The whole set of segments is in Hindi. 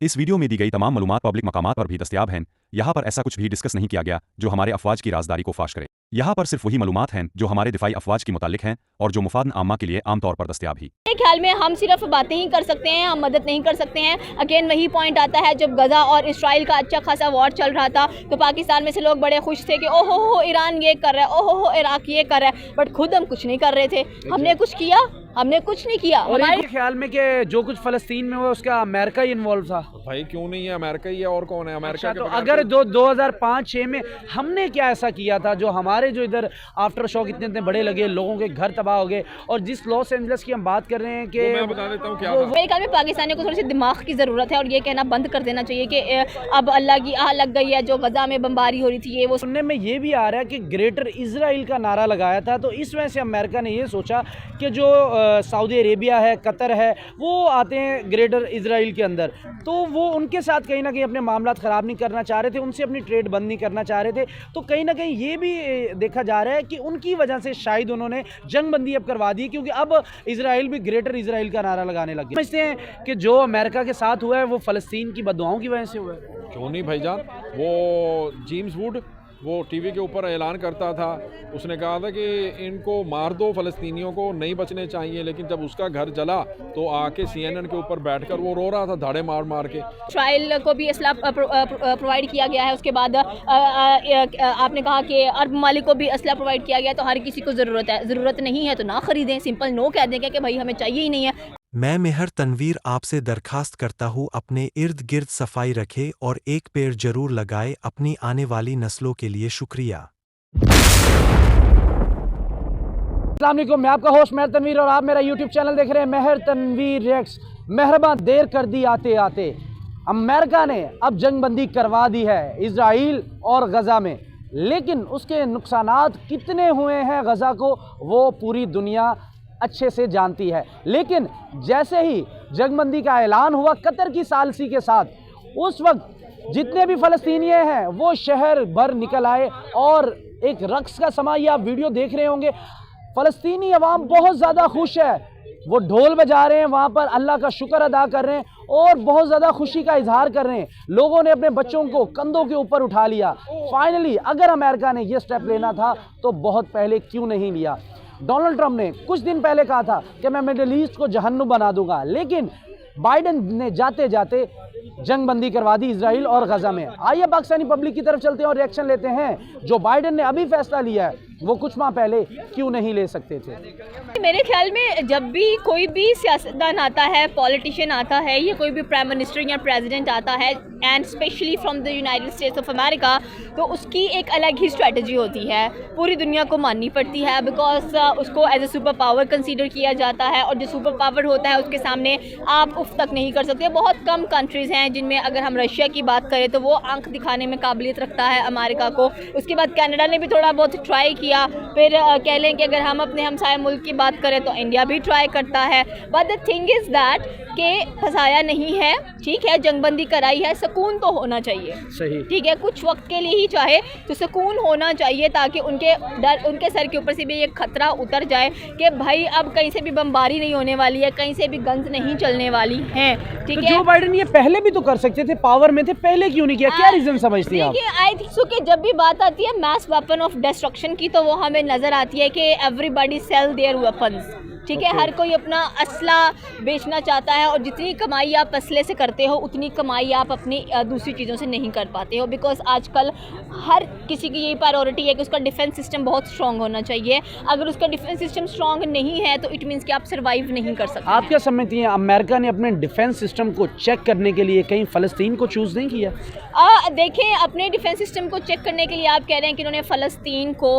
इस वीडियो में दी गई तमाम मालूमात पब्लिक मकामात पर भी दस्तयाब हैं। यहाँ पर ऐसा कुछ भी डिस्कस नहीं किया गया जो हमारे अफवाज की राजदारी को फाश करे। यहाँ पर सिर्फ वही मालूमात हैं जो हमारे दिफाई अफवाज के मुतालिक हैं और जो मुफाद आम्मा के लिए आमतौर पर दस्तयाब ही। मेरे ख्याल में हम सिर्फ बातें ही कर सकते हैं, हम मदद नहीं कर सकते हैं। अगेन वही पॉइंट आता है, जब गजा और इसराइल का अच्छा खासा वॉर चल रहा था तो पाकिस्तान में से लोग बड़े खुश थे कि ओहो हो ईरान ये कर रहा है, ओहो हो इराक ये कर रहा है, बट खुद हम कुछ नहीं कर रहे थे। हमने कुछ किया? हमने कुछ नहीं किया। और हमारे ख्याल में कि जो कुछ फ़लस्तीन में हुआ उसका अमेरिका ही इन्वॉल्व था। भाई क्यों नहीं है, अमेरिका ही है, और कौन है अमेरिका तो अगर 2005-6 में हमने क्या ऐसा किया था जो हमारे जो इधर आफ्टर शॉक इतने बड़े लगे, लोगों के घर तबाह हो गए, और जिस लॉस एंजल्स की हम बात कर रहे हैं कि मैं बता देता हूँ क्या मेरे ख्याल में पाकिस्तानियों को थोड़ी सी दिमाग की ज़रूरत है और ये कहना बंद कर देना चाहिए कि अब अल्लाह की आह लग गई है, जो गजा में बमबारी हो रही थी ये वो। सुनने में ये भी आ रहा है कि ग्रेटर इजराइल का नारा लगाया था, तो इस वजह से अमेरिका ने ये सोचा कि जो सऊदी अरेबिया है, कतर है, वो आते हैं ग्रेटर इजराइल के अंदर, तो वो उनके साथ कहीं ना कहीं अपने मामला ख़राब नहीं करना चाह रहे थे, उनसे अपनी ट्रेड बंद नहीं करना चाह रहे थे। तो कहीं ना कहीं ये भी देखा जा रहा है कि उनकी वजह से शायद उन्होंने जंग बंदी अब करवा दी, क्योंकि अब इजराइल भी ग्रेटर इजराइल का नारा लगाने लग गया। समझते हैं कि जो अमेरिका के साथ हुआ है वो फ़लस्तीन की बददुआओं की वजह से हुआ है। क्यों नहीं भाईजान, वो जेम्स वुड वो टीवी के ऊपर ऐलान करता था, उसने कहा था कि इनको मार दो, फ़लस्तीनियों को नहीं बचने चाहिए, लेकिन जब उसका घर जला तो आके CNN के ऊपर बैठकर वो रो रहा था धाड़े मार मार के। इसराइल को भी असला प्रोवाइड किया गया है, उसके बाद आपने कहा कि अरब ममालिक को भी असला प्रोवाइड किया गया है, तो हर किसी को ज़रूरत है। ज़रूरत नहीं है तो ना ख़रीदें, सिंपल नो कह देंगे कि भाई हमें चाहिए ही नहीं है। मैं मेहर तनवीर आपसे दरखास्त करता हूँ अपने इर्द गिर्द सफाई रखे और एक पेड़ जरूर लगाए अपनी आने वाली नस्लों के लिए। शुक्रिया। अस्सलाम वालेकुम, मैं आपका होस्ट मेहर तनवीर और आप मेरा YouTube चैनल देख रहे हैं मेहर तनवीर रिएक्ट्स। मेहरबान देर कर दी आते आते, अमेरिका ने अब जंगबंदी करवा दी है इजराइल और गजा में, लेकिन उसके नुकसानात कितने हुए हैं गजा को वो पूरी दुनिया अच्छे से जानती है। लेकिन जैसे ही जंगबंदी का ऐलान हुआ कतर की सालसी के साथ, उस वक्त जितने भी फ़लस्तीनी हैं वो शहर भर निकल आए और एक रक्स का समा, ये आप वीडियो देख रहे होंगे, फ़लस्तीनी अवाम बहुत ज़्यादा खुश है, वो ढोल बजा रहे हैं, वहाँ पर अल्लाह का शुक्र अदा कर रहे हैं और बहुत ज़्यादा खुशी का इजहार कर रहे हैं। लोगों ने अपने बच्चों को कंधों के ऊपर उठा लिया। फाइनली अगर अमेरिका ने ये स्टेप लेना था तो बहुत पहले क्यों नहीं लिया। डोनाल्ड ट्रंप ने कुछ दिन पहले कहा था कि मैं मिडिल ईस्ट को जहन्नुम बना दूंगा, लेकिन बाइडेन ने जाते जाते जंगबंदी करवा दी इजराइल और गजा में। आइए पाकिस्तानी पब्लिक की तरफ चलते हैं और रिएक्शन लेते हैं। जो बाइडेन ने अभी फैसला लिया है वो कुछ माह पहले क्यों नहीं ले सकते थे। मेरे ख्याल में जब भी कोई भी सियासतदान आता है, पॉलिटिशियन आता है, या कोई भी प्राइम मिनिस्टर या प्रेसिडेंट आता है, and specially from the United states of America, तो उसकी एक अलग ही स्ट्रेटजी होती है, पूरी दुनिया को माननी पड़ती है, बिकॉज उसको as a super power consider किया जाता है, और जो सुपर पावर होता है उसके सामने आप उफ तक नहीं कर सकते। बहुत कम कंट्रीज़ हैं जिनमें, अगर हम रशिया की बात करें तो वो आंख दिखाने में काबिलियत रखता है अमेरिका को। उसके बाद कनाडा ने भी थोड़ा बहुत ट्राई किया, फिर कह लें कि अगर हम अपने हमसाया मुल्क की बात करें तो इंडिया भी ट्राई करता है। But the thing is that के फंसाया नहीं है, ठीक है, जंगबंदी कराई है, सुकून तो होना चाहिए, सही, ठीक है, कुछ वक्त के लिए ही चाहे तो सुकून होना चाहिए, ताकि उनके सर के ऊपर से भी ये खतरा उतर जाए कि भाई अब कहीं से भी बमबारी नहीं होने वाली है, कहीं से भी गन्स नहीं चलने वाली हैं, ठीक तो है। जो बाइडेन ये पहले भी तो कर सकते थे, पावर में थे, पहले क्यों नहीं किया, क्या रीजन समझती हैं आप? देखिए, आई थिंक सो कि जब भी बात आती है मैस वेपन ऑफ डिस्ट्रक्शन की, तो वो हमें नज़र आती है कि एवरीबॉडी सेल देयर वेपन्स, ठीक है, हर कोई अपना असला बेचना चाहता है, और जितनी कमाई आप असले से करते हो उतनी कमाई आप अपनी दूसरी चीज़ों से नहीं कर पाते हो, बिकॉज आजकल हर किसी की यही प्रायोरिटी है कि उसका डिफेंस सिस्टम बहुत स्ट्रॉन्ग होना चाहिए। अगर उसका डिफेंस सिस्टम स्ट्रॉन्ग नहीं है तो इट मीन्स कि आप सर्वाइव नहीं कर सकते। आप क्या समझती हैं अमेरिका ने अपने डिफेंस सिस्टम को चेक करने के लिए कहीं फ़लस्तीन को चूज़ नहीं किया? देखें, अपने डिफेंस सिस्टम को चेक करने के लिए आप कह रहे हैं कि उन्होंने फ़लस्तीन को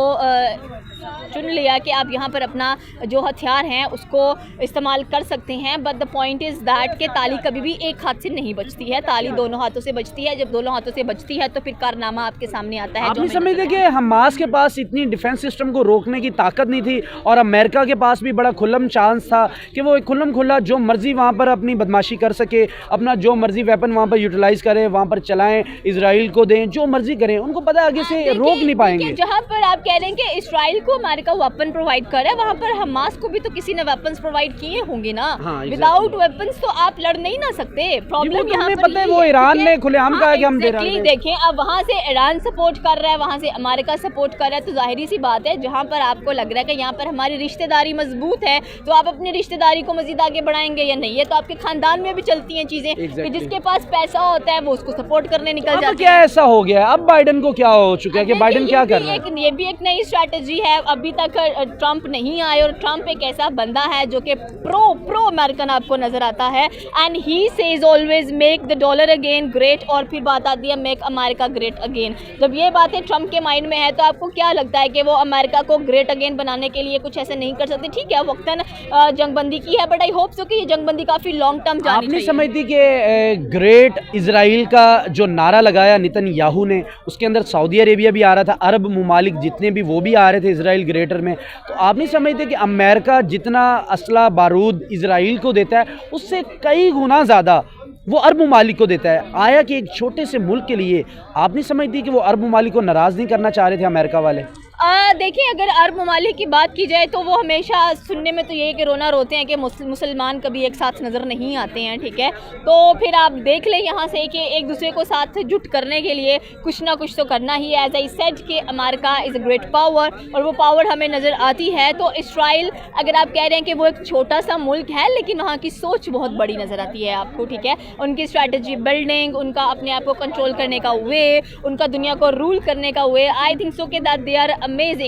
चुन लिया कि आप यहाँ पर अपना जो हथियार हैं उसको इस्तेमाल कर सकते हैं, but the point is that कि ताली कभी भी एक हाथ से नहीं बचती है, ताली दोनों हाथों से बचती है। जब दोनों हाथों से बचती है तो फिर कारनामा आपके सामने आता है। आप नहीं समझते कि हमास के पास इतनी डिफेंस सिस्टम को रोकने की ताकत नहीं थी, और अमेरिका के पास भी बड़ा खुल्लम चांस था कि वो खुल्लम खुल्ला जो मर्जी वहाँ पर अपनी बदमाशी कर सके, अपना जो मर्जी वेपन वहाँ पर यूटिलाइज करें, वहाँ पर इसराइल को दें, जो मर्जी करें, उनको पता आगे से रोक नहीं पाएंगे। जहाँ पर आप कह रहे हैं कि इसराइल जिनको अमेरिका वेपन प्रोवाइड कर रहा है, वहाँ पर हमास को भी तो किसी ने वेपन्स प्रोवाइड किए होंगे ना। विदाउट वेपन्स तो आप लड़ नहीं ना सकते। प्रॉब्लम यहाँ पर पता है, वो ईरान ने खुलेआम कहा कि हम दे रहे हैं। देखें, अब वहाँ से ईरान सपोर्ट कर रहा है, वहाँ से अमेरिका सपोर्ट कर रहा है, तो जाहिर सी बात है जहाँ पर आपको लग रहा है कि यहाँ पर हमारी रिश्तेदारी मजबूत है, तो आप अपनी रिश्तेदारी को मजीद आगे बढ़ाएंगे या नहीं। ये तो आपके खानदान में भी चलती हैं चीजें कि जिसके पास पैसा होता है वो उसको सपोर्ट करने निकल जाता है। क्या ऐसा हो गया अब बाइडेन को क्या हो चुका है कि बाइडेन क्या कर रहा है? ये भी एक नई स्ट्रैटेजी है। अभी तक ट्रंप नहीं आए और ट्रंप एक ऐसा बंदा है जो कि प्रो अमेरिकन आपको नजर आता है, and he says always make the dollar again great, और फिर बात आती है मेक अमेरिका ग्रेट अगेन। जब ये बातें ट्रंप के माइंड में है तो आपको क्या लगता है कि वो अमेरिका को ग्रेट अगेन बनाने के लिए कुछ ऐसे नहीं कर सकते? ठीक है, वक्तन जंगबंदी की है, बट आई होप सो कि ये जंगबंदी काफी लॉन्ग टर्म जानी चाहिए। आपने समझती कि ग्रेट इजराइल का जो नारा लगाया नेतन्याहू ने, उसके अंदर सऊदी अरेबिया भी आ रहा था, अरब मुमालिक जितने भी वो भी आ रहे थे इजराइल ग्रेटर में, तो आप नहीं समझते कि अमेरिका जितना असला बारूद इजराइल को देता है उससे कई गुना ज़्यादा वो अरब ममालिक को देता है? आया कि एक छोटे से मुल्क के लिए आप नहीं समझती कि वो अरब ममालिक को नाराज़ नहीं करना चाह रहे थे अमेरिका वाले? देखिए, अगर अरब ममालिक की बात की जाए तो वो हमेशा सुनने में तो ये कि रोना रोते हैं कि मुसलमान कभी एक साथ नज़र नहीं आते हैं, ठीक है। तो फिर आप देख लें यहाँ से कि एक दूसरे को साथ जुट करने के लिए कुछ ना कुछ तो करना ही है। एज आई सेड कि America is a great power, और वो पावर हमें नज़र आती है। तो इसराइल, अगर आप कह रहे हैं कि वो एक छोटा सा मुल्क है, लेकिन वहाँ की सोच बहुत बड़ी नज़र आती है आपको, ठीक है। उनकी स्ट्रैटेजी बिल्डिंग, उनका अपने आप को कंट्रोल करने का वे, उनका दुनिया को रूल करने का वे, आई थिंक सो कि दैट दे आर अमेजिंग।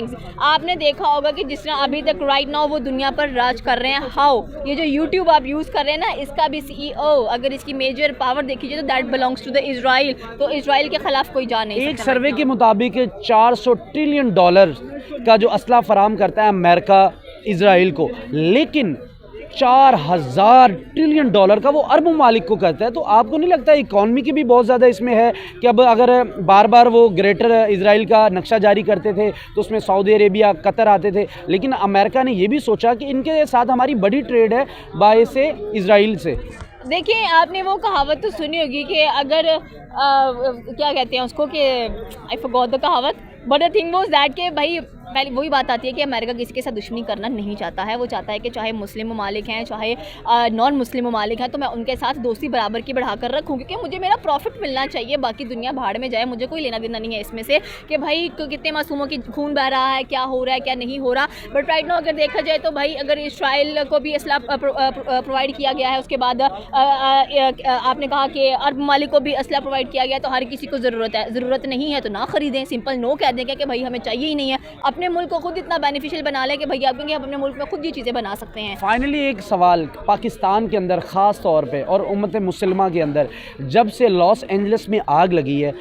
आपने देखा होगा कि जिस तरह अभी तक राइट नाउ वो दुनिया पर राज कर रहे हैं। हाउ ये जो यूट्यूब आप यूज़ कर रहे हैं ना, इसका भी CEO, अगर इसकी मेजर पावर देखी जाए तो that belongs to the Israel. तो इजराइल के खिलाफ कोई जा नहीं सकता। एक सर्वे के मुताबिक $400 ट्रिलियन का जो असला फराम करता है अमेरिका इजराइल को, लेकिन $4000 ट्रिलियन का वो अरब ममालिक को करता है। तो आपको नहीं लगता इकॉनमी की भी बहुत ज़्यादा इसमें है कि अब अगर बार बार वो ग्रेटर इजराइल का नक्शा जारी करते थे तो उसमें सऊदी अरेबिया, कतर आते थे, लेकिन अमेरिका ने ये भी सोचा कि इनके साथ हमारी बड़ी ट्रेड है बाय से इजराइल से। देखिए, आपने वो कहावत तो सुनी होगी कि अगर क्या कहते हैं उसको, कि आई फॉरगॉट द कहावत, but the thing was that कि भाई पहले वही बात आती है कि अमेरिका किसी के साथ दुश्मनी करना नहीं चाहता है। वो चाहता है कि चाहे मुस्लिम ममालिक हैं, चाहे नॉन मुस्लिम ममालिक हैं, तो मैं उनके साथ दोस्ती बराबर की बढ़ाकर रखूँ, क्योंकि मुझे मेरा प्रॉफिट मिलना चाहिए। बाकी दुनिया भाड़ में जाए, मुझे कोई लेना देना नहीं है इसमें से कि भाई कितने मासूमों की खून बह रहा है, क्या हो रहा है, क्या नहीं हो रहा। बट राइट नाउ अगर देखा जाए तो भाई अगर इसराइल को भी असला प्रोवाइड किया गया है, उसके बाद आपने कहा कि अरब ममालिक को भी असला प्रोवाइड किया गया, तो हर किसी को ज़रूरत है। ज़रूरत नहीं है तो ना ख़रीदें, सिंपल नो कह देंगे कि भाई हमें चाहिए ही नहीं है। अपने मुल्क को खुद इतना बेनिफिशियल बना ले कि भैया आप अपने मुल्क में खुद ये चीज़ें बना सकते हैं। फाइनली एक सवाल, पाकिस्तान के अंदर ख़ास तौर पे और उम्मत मुसलमा के अंदर जब से लॉस एंजलिस में आग लगी है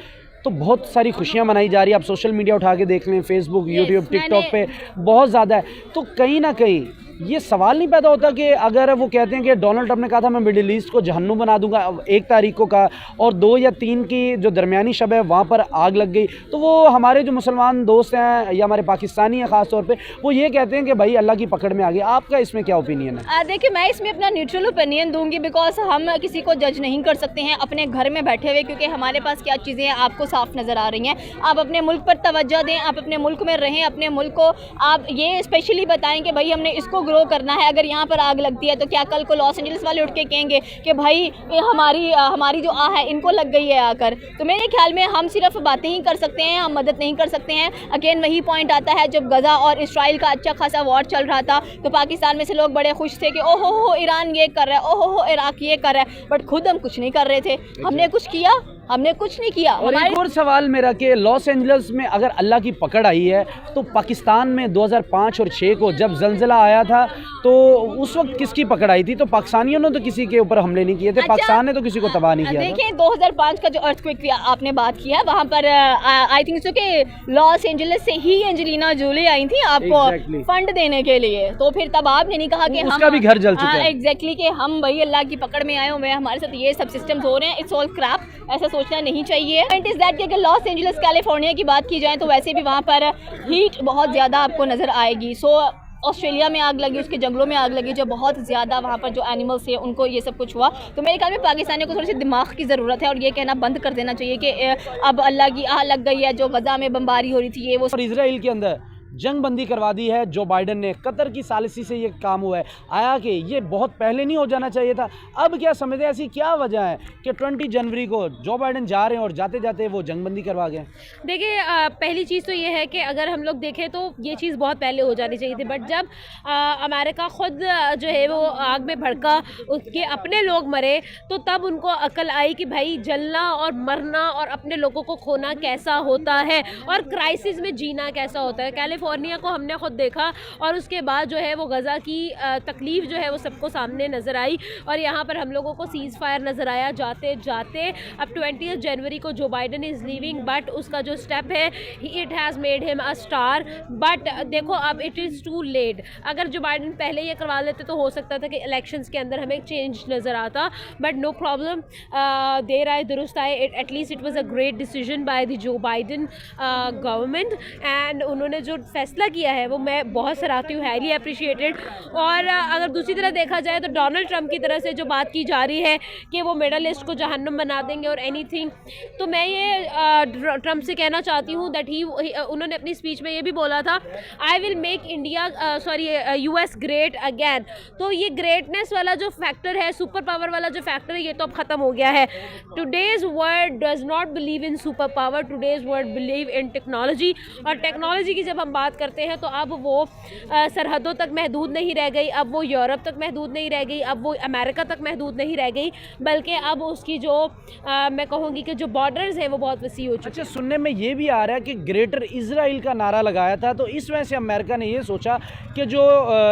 तो बहुत सारी खुशियां मनाई जा रही है। आप सोशल मीडिया उठा के देख लें, फेसबुक, यूट्यूब, टिकटॉक पे बहुत ज़्यादा है। तो कहीं ना कहीं ये सवाल नहीं पैदा होता कि अगर वो कहते हैं कि डोनाल्ड ट्रंप ने कहा था मैं मिडिल ईस्ट को जहन्नुम बना दूंगा 1 तारीख को कहा, और 2 या 3 की जो दरमियानी शब है वहाँ पर आग लग गई, तो वो हमारे जो मुसलमान दोस्त हैं या हमारे पाकिस्तानी हैं ख़ास तौर पे, वो ये कहते हैं कि भाई अल्लाह की पकड़ में आ गया। आपका इसमें क्या ओपिनियन है? देखिए, मैं इसमें अपना न्यूट्रल ओपिनियन दूंगी, बिकॉज हम किसी को जज नहीं कर सकते हैं अपने घर में बैठे हुए, क्योंकि हमारे पास क्या चीज़ें हैं आपको साफ नज़र आ रही हैं। आप अपने मुल्क पर तवज्जो दें, आप अपने मुल्क में रहें, अपने मुल्क को आप ये स्पेशली बताएं कि भाई हमने इसको ग्रो करना है। अगर यहाँ पर आग लगती है तो क्या कल को लॉस एंजलिस वाले उठ के कहेंगे कि भाई ये हमारी जो है इनको लग गई है आकर? तो मेरे ख्याल में हम सिर्फ बातें ही कर सकते हैं, हम मदद नहीं कर सकते हैं। अगेन वही पॉइंट आता है, जब गज़ा और इसराइल का अच्छा खासा वॉर चल रहा था तो पाकिस्तान में से लोग बड़े खुश थे कि ओहो हो ईरान ये कर रहा है, ओहो हो इराक ये कर रहा है, बट खुद हम कुछ नहीं कर रहे थे। हमने कुछ किया? हमने कुछ नहीं किया। और एक और सवाल मेरा कि लॉस एंजलिस में अगर अल्लाह की पकड़ आई है तो पाकिस्तान में 2005 और 6 को जब जलजिला आया था तो उस वक्त किसकी पकड़ आई थी? तो पाकिस्तानियों ने तो किसी के ऊपर हमले नहीं किए थे। पाकिस्तान ने तो किसी को तबाह नहीं किया। देखिए, 2005 का जो अर्थक्वेक आपने बात किया, वहाँ पर आई थिंक सो कि लॉस एंजलिस से ही एंजेलिना जोली आई थी आपको फंड देने के लिए। तो फिर तब आपने नहीं कहा कि उसका भी घर जल चुका है। एग्जैक्टली, कि हम भाई अल्लाह की पकड़ में आए हुए हैं, हमारे साथ ये सब सिस्टम्स हो रहे हैं। इट्स ऑल क्रैप, ऐसा सोचना नहीं चाहिए। पॉइंट इज दैट कि अगर लॉस एंजलिस कैलिफोर्निया की बात की जाए तो वैसे भी वहाँ पर हीट बहुत ज़्यादा आपको नज़र आएगी। सो ऑस्ट्रेलिया में आग लगी, उसके जंगलों में आग लगी, जो बहुत ज़्यादा वहाँ पर जो एनिमल्स थे उनको ये सब कुछ हुआ। तो मेरे ख्याल में पाकिस्तानियों को थोड़ी सी दिमाग की ज़रूरत है और ये कहना बंद कर देना चाहिए कि अब अल्लाह की आह लग गई है, जो गज़ा में बमबारी हो रही थी ये वो। और इजराइल के अंदर जंगबंदी करवा दी है जो बाइडन ने। कतर की सालिसी से ये काम हुआ है। आया कि ये बहुत पहले नहीं हो जाना चाहिए था। अब क्या समझते हैं, ऐसी क्या वजह है कि 20 जनवरी को जो बाइडन जा रहे हैं और जाते जाते वो जंगबंदी करवा गए? देखिए, पहली चीज़ तो ये है कि अगर हम लोग देखें तो ये चीज़ बहुत पहले हो जानी चाहिए थी, बट जब अमेरिका ख़ुद जो है वो आग में भड़का, उसके अपने लोग मरे, तो तब उनको अकल आई कि भाई जलना और मरना और अपने लोगों को खोना कैसा होता है और क्राइसिस में जीना कैसा होता है। कैलिफोर्निया को हमने खुद देखा और उसके बाद जो है वो गज़ा की तकलीफ़ जो है वो सबको सामने नज़र आई और यहाँ पर हम लोगों को सीज़ फायर नज़र आया जाते जाते। अब 20 जनवरी को जो बाइडन इज़ लीविंग, बट उसका जो स्टेप है it has made him a star. But देखो अब इट इज़ टू लेट। अगर जो बाइडन पहले ये करवा लेते तो हो सकता था कि इलेक्शंस के अंदर हमें चेंज नज़र आता, बट नो प्रॉब्लम, देर आए दुरुस्त आए। At least it was a great decision by the जो बाइडन गवर्नमेंट एंड उन्होंने जो फैसला किया है वो मैं बहुत सराहती हूँ, हाईली अप्रिशिएटेड। और अगर दूसरी तरह देखा जाए तो डोनाल्ड ट्रंप की तरफ से जो बात की जा रही है कि वो मिडल ईस्ट को जहन्नुम बना देंगे और एनीथिंग, तो मैं ये ट्रंप से कहना चाहती हूँ दैट उन्होंने अपनी स्पीच में ये भी बोला था, I will make India US great again. तो ये ग्रेटनेस वाला जो फैक्टर है, सुपर पावर वाला जो फैक्टर है, ये तो अब ख़त्म हो गया है। Today's world does not believe in super power, today's world believe in technology. और टेक्नोलॉजी की जब हम बात करते हैं तो अब वो सरहदों तक महदूद नहीं रह गई, अब वो यूरोप तक महदूद नहीं रह गई, अब वो अमेरिका तक महदूद नहीं रह गई, बल्कि अब उसकी जो मैं कहूँगी कि जो बॉर्डर्स हैं वो बहुत वसी हो चुके हैं। अच्छा, सुनने में ये भी आ रहा है कि ग्रेटर इजराइल का नारा लगाया था, तो इस वजह से अमेरिका ने ये सोचा कि जो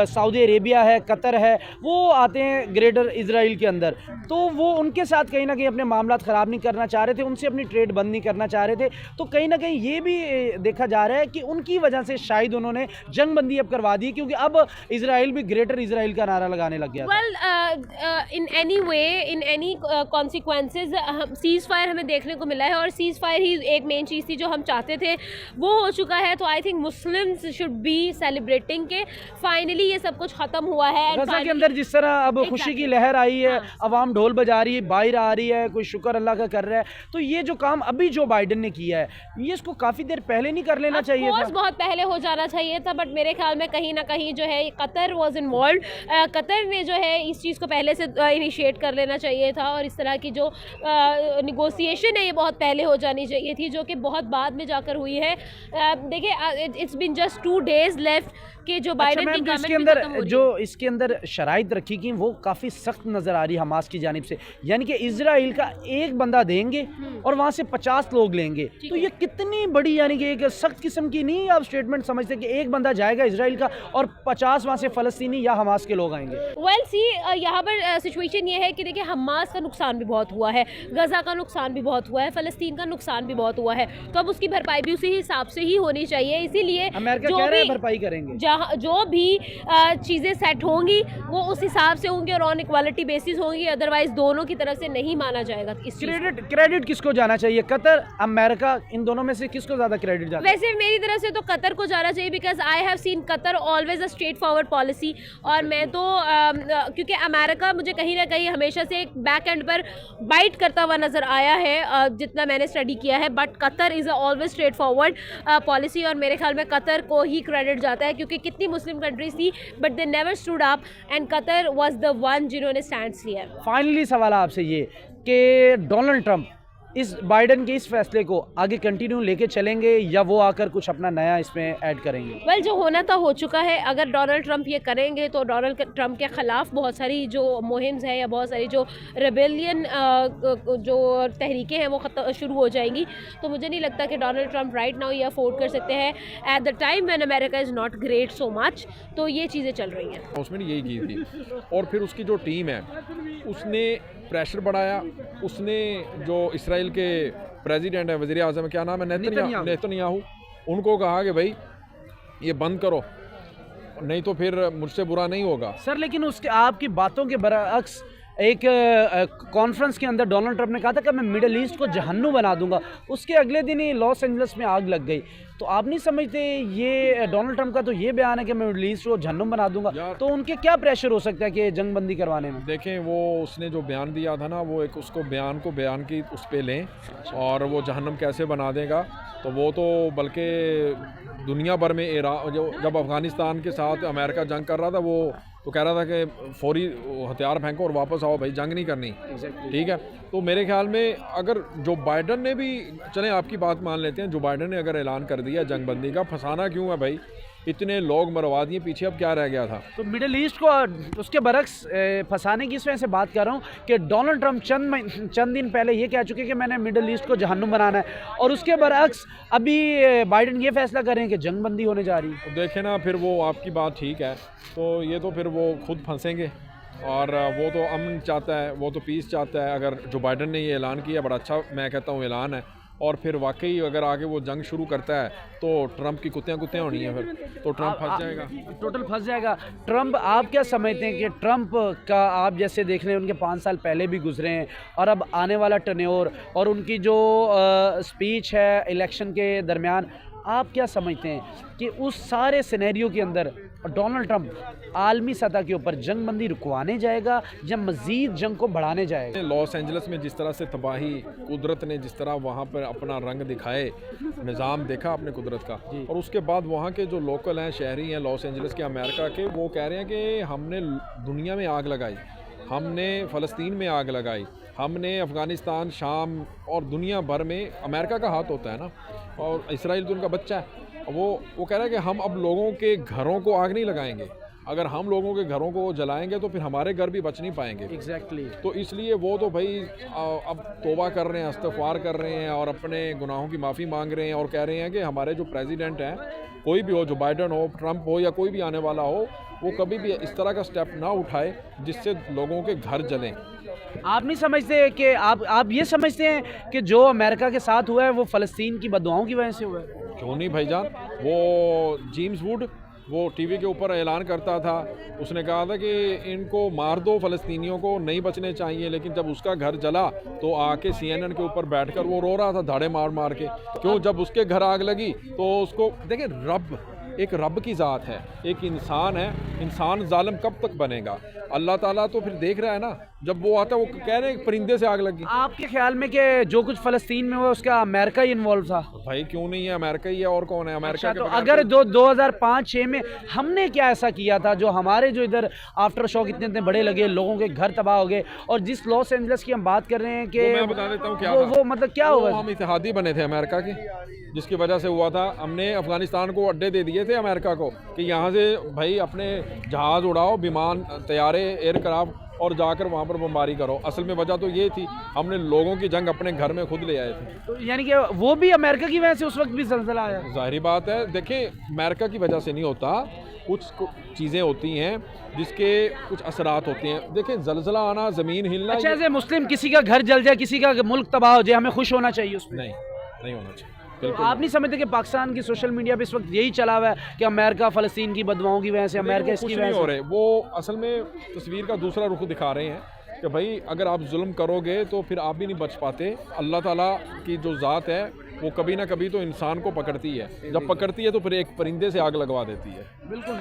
सऊदी अरेबिया है, कतर है, वो आते हैं ग्रेटर इजराइल के अंदर, तो वो उनके साथ कहीं ना कहीं अपने मामला ख़राब नहीं करना चाह रहे थे, उनसे अपनी ट्रेड बंद नहीं करना चाह रहे थे। तो कहीं ना कहीं ये भी देखा जा रहा है कि उनकी वजह से शायद उन्होंने जंगबंदी अब करवा दी, क्योंकि अब इजराइल भी ग्रेटर इजराइल का नारा लगाने लग गया। Well, in any way, in any consequences, seize fire हमें देखने को मिला है और सीज़ फायर ही एक मेन चीज़ थी जो हम चाहते थे, वो हो चुका है। तो I think Muslims should be celebrating के फाइनली ये सब कुछ ख़त्म हुआ है। गज़ा के अंदर जिस तरह अब खुशी की लहर आई है, अवाम ढोल बजा रही है, बाहर आ रही है, कोई शुक्र अल्लाह का कर रहा है, तो ये जो काम अभी जो बाइडन ने किया है, ये इसको काफ़ी देर पहले नहीं कर लेना चाहिए था? बहुत पहले हो जाना चाहिए था, बट मेरे ख्याल में कहीं ना कहीं जो है कतर वॉज इन्वॉल्व। कतर ने जो है इस चीज़ को पहले से इनिशिएट कर लेना चाहिए था और इस तरह की जो निगोसिएशन है ये बहुत पहले हो जानी चाहिए थी, जो कि बहुत बाद में जाकर हुई है। देखिए, it's been just 2 days left कि जो बाइडन की गवर्नमेंट जो इसके अंदर शराइत रखी गई वो काफ़ी सख्त नज़र आ रही है हमास की जानिब से, यानी कि इजराइल का एक बंदा देंगे और वहाँ से 50 लोग लेंगे, तो ये कितनी बड़ी यानी कि एक सख्त किस्म की नहीं आप स्टेटमेंट समझते कि एक बंदा जाएगा इजराइल का और 50 वहाँ से फ़लस्तीनी या हमास के लोग आएंगे? वेल सी, यहाँ पर सिचुएशन ये है कि देखिए हमास का नुकसान भी बहुत हुआ है, गज़ा का नुकसान भी बहुत हुआ है, फ़लस्तीन का नुकसान भी बहुत हुआ है, तो अब उसकी भरपाई भी उसी हिसाब से ही होनी चाहिए। इसीलिए अमेरिका कह रहा है भरपाई करेंगे, जो भी चीज़ें सेट होंगी वो उस हिसाब से होंगी और ऑन इक्वालिटी बेसिस होंगी, अदरवाइज दोनों की तरफ से नहीं माना जाएगा। इस क्रेडिट किसको जाना चाहिए, कतर, अमेरिका, इन दोनों में से किसको ज़्यादा क्रेडिट जाता है? वैसे मेरी तरफ से तो कतर को जाना चाहिए, because I have seen Qatar always a straight forward policy. और मैं तो क्योंकि अमेरिका मुझे कहीं ना कहीं हमेशा से एक बैक एंड पर बाइट करता हुआ नज़र आया है जितना मैंने स्टडी किया है, but Qatar is always straight forward policy और मेरे ख्याल में कतर को ही क्रेडिट जाता है, क्योंकि कितनी मुस्लिम कंट्रीज थी but they never stood up and Qatar was the one जिन्होंने स्टैंड लिया। फाइनली सवाल आपसे ये कि डोनाल्ड ट्रंप इस बाइडन के इस फैसले को आगे कंटिन्यू लेके चलेंगे या वो आकर कुछ अपना नया इसमें ऐड करेंगे? वेल, जो होना था हो चुका है। अगर डोनाल्ड ट्रंप ये करेंगे तो डोनाल्ड ट्रंप के ख़िलाफ़ बहुत सारी जो मुहिम्स है या बहुत सारी जो रेबेलियन जो तहरीकें हैं वो शुरू हो जाएंगी। तो मुझे नहीं लगता कि डोनाल्ड ट्रंप राइट नाउ ये अफोर्ड कर सकते हैं at the time when America is not great so much. तो ये चीज़ें चल रही हैं। उसमें यही की थी और फिर उसकी जो टीम है उसने प्रेशर बढ़ाया, उसने जो इसराइल के प्रेसिडेंट है, वज़ीर आज़म, क्या नाम है, नेतन्याहू, उनको कहा कि भाई ये बंद करो, नहीं तो फिर मुझसे बुरा नहीं होगा। सर लेकिन उसके आपकी बातों के बरअक्स एक कॉन्फ्रेंस के अंदर डोनाल्ड ट्रंप ने कहा था कि मैं मिडिल ईस्ट को जहन्नुम बना दूंगा, उसके अगले दिन ही लॉस एंजल्स में आग लग गई। तो आप नहीं समझते ये डोनाल्ड ट्रंप का तो ये बयान है कि मैं मिडिल ईस्ट को जहन्नुम बना दूंगा, तो उनके क्या प्रेशर हो सकता है कि जंगबंदी करवाने में? देखें, वो उसने जो बयान दिया था ना, वो एक उसको बयान की उस पर लें और वो जहन्नम कैसे बना देगा, तो वो तो बल्कि दुनिया भर में जब अफ़गानिस्तान के साथ अमेरिका जंग कर रहा था, वो तो कह रहा था कि फौरी हथियार फेंको और वापस आओ भाई, जंग नहीं करनी। ठीक है, तो मेरे ख्याल में अगर जो बाइडन ने भी, चलें आपकी बात मान लेते हैं, जो बाइडन ने अगर ऐलान कर दिया जंगबंदी का, फंसाना क्यों है भाई, इतने लोग मरवा दिए, पीछे अब क्या रह गया था? तो मिडिल ईस्ट को उसके बरक्स फंसाने की इस वजह से बात कर रहा हूँ कि डोनाल्ड ट्रंप चंद दिन पहले ये कह चुके कि मैंने मिडिल ईस्ट को जहन्नुम बनाना है, और उसके बरक्स अभी बाइडन ये फैसला कर रहे हैं कि जंगबंदी होने जा रही है। तो देखें ना, फिर वो आपकी बात ठीक है, तो ये तो फिर वो खुद फंसेंगे, और वो तो अमन चाहता है, वो तो पीस चाहता है। अगर जो बाइडन ने ये ऐलान किया, बड़ा अच्छा मैं कहता हूँ ऐलान है, और फिर वाकई अगर आगे वो जंग शुरू करता है तो ट्रंप की कुत्तियाँ होनी है, फिर तो ट्रंप फंस जाएगा, टोटल फंस जाएगा ट्रंप। आप क्या समझते हैं कि ट्रंप का, आप जैसे देख रहे हैं उनके 5 साल पहले भी गुजरे हैं, और अब आने वाला टर्न्योर और उनकी जो स्पीच है इलेक्शन के दरमियान, आप क्या समझते हैं कि उस सारे सिनेरियो के अंदर डोनाल्ड ट्रंप आलमी सतह के ऊपर जंगबंदी रुकवाने जाएगा या मज़ीद जंग को बढ़ाने जाएगा? लॉस एंजल्स में जिस तरह से तबाही, कुदरत ने जिस तरह वहाँ पर अपना रंग दिखाए, निज़ाम देखा अपने कुदरत का, और उसके बाद वहाँ के जो लोकल हैं, शहरी हैं लॉस एंजल्स के, अमेरिका के, वो कह रहे हैं कि हमने दुनिया में आग लगाई, हमने फ़लस्तीन में आग लगाई, हमने अफ़गानिस्तान, शाम और दुनिया भर में, अमेरिका का हाथ होता है ना, और इसराइल तो उनका बच्चा है, वो कह रहा है कि हम अब लोगों के घरों को आग नहीं लगाएंगे, अगर हम लोगों के घरों को जलाएंगे तो फिर हमारे घर भी बच नहीं पाएंगे। एग्जैक्टली। तो इसलिए वो तो भाई अब तौबा कर रहे हैं, इस्तग़फ़ार कर रहे हैं और अपने गुनाहों की माफ़ी मांग रहे हैं, और कह रहे हैं कि हमारे जो प्रेसिडेंट हैं, कोई भी हो, जो बाइडन हो, ट्रंप हो, या कोई भी आने वाला हो, वो कभी भी इस तरह का स्टेप ना उठाए जिससे लोगों के घर जलें। आप नहीं समझते कि आप ये समझते हैं कि जो अमेरिका के साथ हुआ है वो फ़लस्तीन की बददुआओं की वजह से हुआ है? क्यों नहीं भाईजान, वो जेम्स वुड वो टीवी के ऊपर ऐलान करता था, उसने कहा था कि इनको मार दो, फ़लस्तीनियों को नहीं बचने चाहिए, लेकिन जब उसका घर जला तो आके CNN के ऊपर बैठकर वो रो रहा था धाड़े मार मार के। क्यों? जब उसके घर आग लगी तो उसको देखें, रब एक रब की ज़ात है, एक इंसान है, इंसान जालिम कब तक बनेगा? अल्लाह ताला तो फिर देख रहा है ना, जब वो आता है वो कह रहे हैं परिंदे से आग लगी। आपके ख्याल में कि जो कुछ फ़लस्तीन में हुआ उसका अमेरिका ही इन्वॉल्व था? भाई क्यों नहीं है, अमेरिका ही है, और कौन है अमेरिका? अच्छा, तो अगर 2005-6 में हमने क्या ऐसा किया था जो हमारे जो इधर आफ्टर शॉक इतने बड़े लगे, लोगों के घर तबाह हो गए, और जिस लॉस एंजल्स की हम बात कर रहे हैं कि मैं बता देता हूँ क्या वो मतलब क्या हुआ? हम इत्तेहादी बने थे अमेरिका के, जिसकी वजह से हुआ था, हमने अफगानिस्तान को अड्डे दे दिए थे अमेरिका को कि यहाँ से भाई अपने जहाज़ उड़ाओ, विमान, तैयारे, एयरक्राफ्ट, और जाकर वहाँ पर बमबारी करो। असल में वजह तो ये थी, हमने लोगों की जंग अपने घर में खुद ले आए थे। तो यानी कि वो भी अमेरिका की वजह से उस वक्त भी ज़लज़ला आया? जाहिर बात है, देखें अमेरिका की वजह से नहीं होता, कुछ चीज़ें होती हैं जिसके कुछ असरात होते हैं। देखें, ज़लज़ला आना, ज़मीन हिलना, अच्छा, ऐसे मुस्लिम किसी का घर जल जाए, किसी का मुल्क तबाह हो जाए, हमें खुश होना चाहिए उसमें? नहीं होना चाहिए। तो आप नहीं समझते कि पाकिस्तान की सोशल मीडिया पे इस वक्त यही चला हुआ है कि अमेरिका फ़लस्तीन की बददुआओं की वजह से, अमेरिका इसकी वजह से हो रहे, वो असल में तस्वीर का दूसरा रुख दिखा रहे हैं कि भाई अगर आप जुल्म करोगे तो फिर आप भी नहीं बच पाते। अल्लाह ताला की जो ज़ात है वो कभी ना कभी तो इंसान को पकड़ती है, जब पकड़ती है तो फिर एक परिंदे से आग लगवा देती है। बिल्कुल।